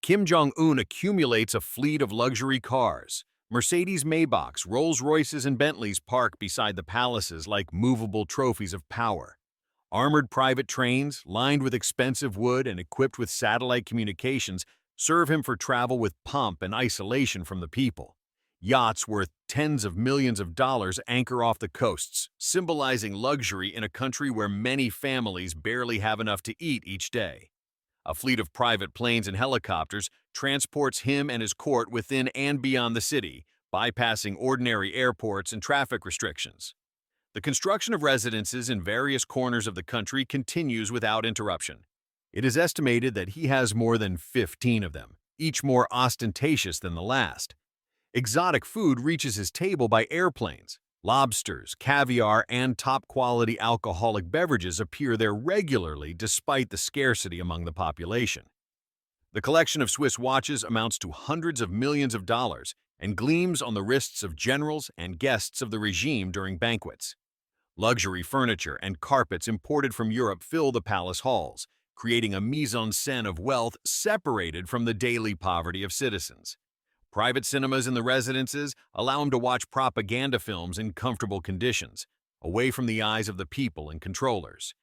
Kim Jong-un accumulates a fleet of luxury cars. Mercedes Maybachs, Rolls-Royces, and Bentleys park beside the palaces like movable trophies of power. Armored private trains, lined with expensive wood and equipped with satellite communications, serve him for travel with pomp and isolation from the people. Yachts worth tens of millions of dollars anchor off the coasts, symbolizing luxury in a country where many families barely have enough to eat each day. A fleet of private planes and helicopters transports him and his court within and beyond the city, bypassing ordinary airports and traffic restrictions. The construction of residences in various corners of the country continues without interruption. It is estimated that he has more than 15 of them, each more ostentatious than the last. Exotic food reaches his table by airplanes. Lobsters, caviar, and top-quality alcoholic beverages appear there regularly despite the scarcity among the population. The collection of Swiss watches amounts to hundreds of millions of dollars and gleams on the wrists of generals and guests of the regime during banquets. Luxury furniture and carpets imported from Europe fill the palace halls, creating a mise-en-scène of wealth separated from the daily poverty of citizens. Private cinemas in the residences allow him to watch propaganda films in comfortable conditions, away from the eyes of the people and controllers.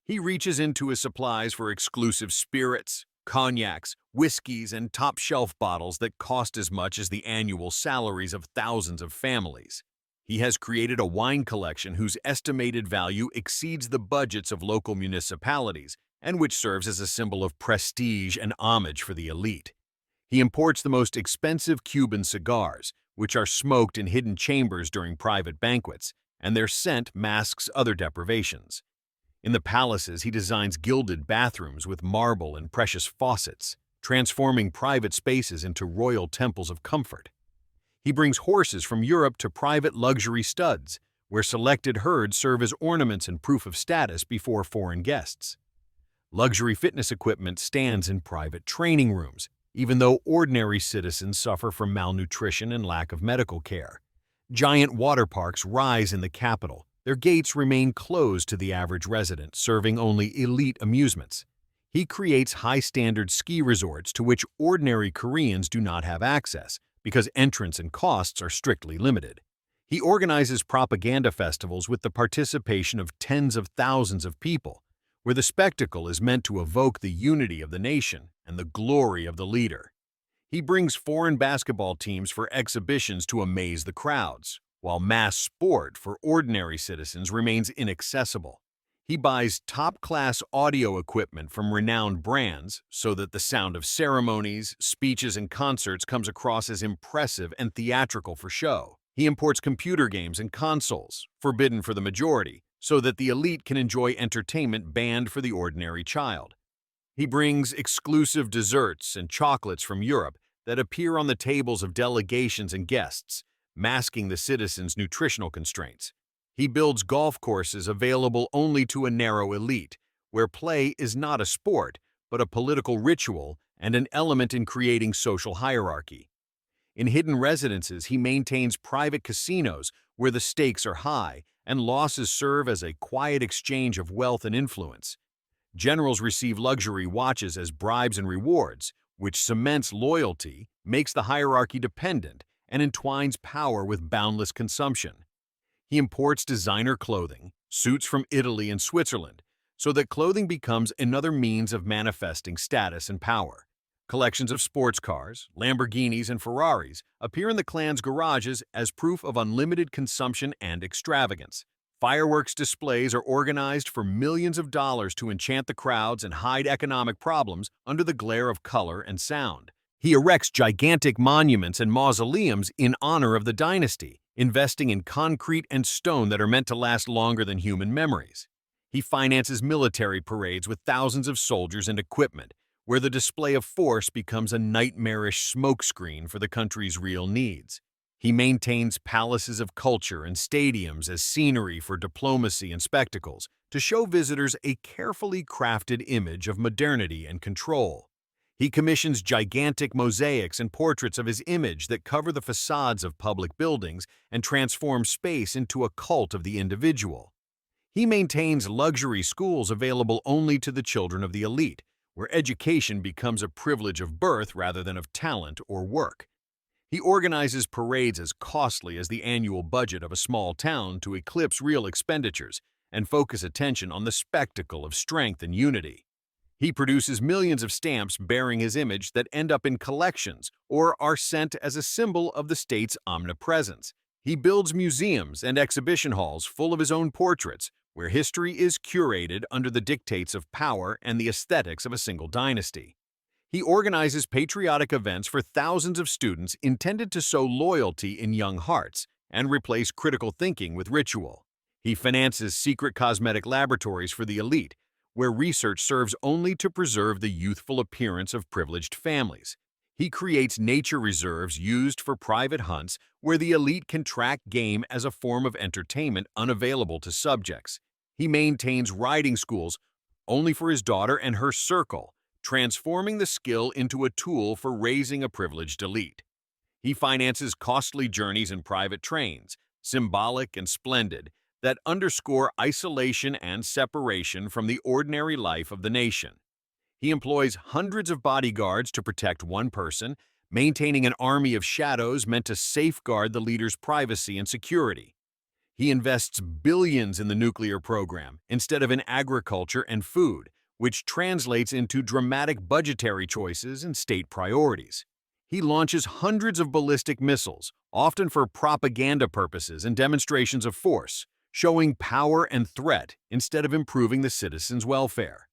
He reaches into his supplies for exclusive spirits, cognacs, whiskeys, and top-shelf bottles that cost as much as the annual salaries of thousands of families. He has created a wine collection whose estimated value exceeds the budgets of local municipalities and which serves as a symbol of prestige and homage for the elite. He imports the most expensive Cuban cigars, which are smoked in hidden chambers during private banquets, and their scent masks other deprivations. In the palaces, he designs gilded bathrooms with marble and precious faucets, transforming private spaces into royal temples of comfort. He brings horses from Europe to private luxury studs, where selected herds serve as ornaments and proof of status before foreign guests. Luxury fitness equipment stands in private training rooms, even though ordinary citizens suffer from malnutrition and lack of medical care. Giant water parks rise in the capital. Their gates remain closed to the average resident, serving only elite amusements. He creates high-standard ski resorts to which ordinary Koreans do not have access, because entrance and costs are strictly limited. He organizes propaganda festivals with the participation of tens of thousands of people, where the spectacle is meant to evoke the unity of the nation and the glory of the leader. He brings foreign basketball teams for exhibitions to amaze the crowds, while mass sport for ordinary citizens remains inaccessible. He buys top-class audio equipment from renowned brands so that the sound of ceremonies, speeches, and concerts comes across as impressive and theatrical for show. He imports computer games and consoles, forbidden for the majority, so that the elite can enjoy entertainment banned for the ordinary child. He brings exclusive desserts and chocolates from Europe that appear on the tables of delegations and guests, masking the citizens' nutritional constraints. He builds golf courses available only to a narrow elite, where play is not a sport, but a political ritual and an element in creating social hierarchy. In hidden residences, he maintains private casinos where the stakes are high and losses serve as a quiet exchange of wealth and influence. Generals receive luxury watches as bribes and rewards, which cements loyalty, makes the hierarchy dependent, and entwines power with boundless consumption. He imports designer clothing, suits from Italy and Switzerland, so that clothing becomes another means of manifesting status and power. Collections of sports cars, Lamborghinis, and Ferraris appear in the clan's garages as proof of unlimited consumption and extravagance. Fireworks displays are organized for millions of dollars to enchant the crowds and hide economic problems under the glare of color and sound. He erects gigantic monuments and mausoleums in honor of the dynasty, investing in concrete and stone that are meant to last longer than human memories. He finances military parades with thousands of soldiers and equipment, where the display of force becomes a nightmarish smokescreen for the country's real needs. He maintains palaces of culture and stadiums as scenery for diplomacy and spectacles, to show visitors a carefully crafted image of modernity and control. He commissions gigantic mosaics and portraits of his image that cover the facades of public buildings and transform space into a cult of the individual. He maintains luxury schools available only to the children of the elite, where education becomes a privilege of birth rather than of talent or work. He organizes parades as costly as the annual budget of a small town to eclipse real expenditures and focus attention on the spectacle of strength and unity. He produces millions of stamps bearing his image that end up in collections or are sent as a symbol of the state's omnipresence. He builds museums and exhibition halls full of his own portraits, where history is curated under the dictates of power and the aesthetics of a single dynasty. He organizes patriotic events for thousands of students intended to sow loyalty in young hearts and replace critical thinking with ritual. He finances secret cosmetic laboratories for the elite, where research serves only to preserve the youthful appearance of privileged families. He creates nature reserves used for private hunts where the elite can track game as a form of entertainment unavailable to subjects. He maintains riding schools only for his daughter and her circle, transforming the skill into a tool for raising a privileged elite. He finances costly journeys in private trains, symbolic and splendid, that underscore isolation and separation from the ordinary life of the nation. He employs hundreds of bodyguards to protect one person, maintaining an army of shadows meant to safeguard the leader's privacy and security. He invests billions in the nuclear program instead of in agriculture and food, which translates into dramatic budgetary choices and state priorities. He launches hundreds of ballistic missiles, often for propaganda purposes and demonstrations of force, showing power and threat instead of improving the citizens' welfare.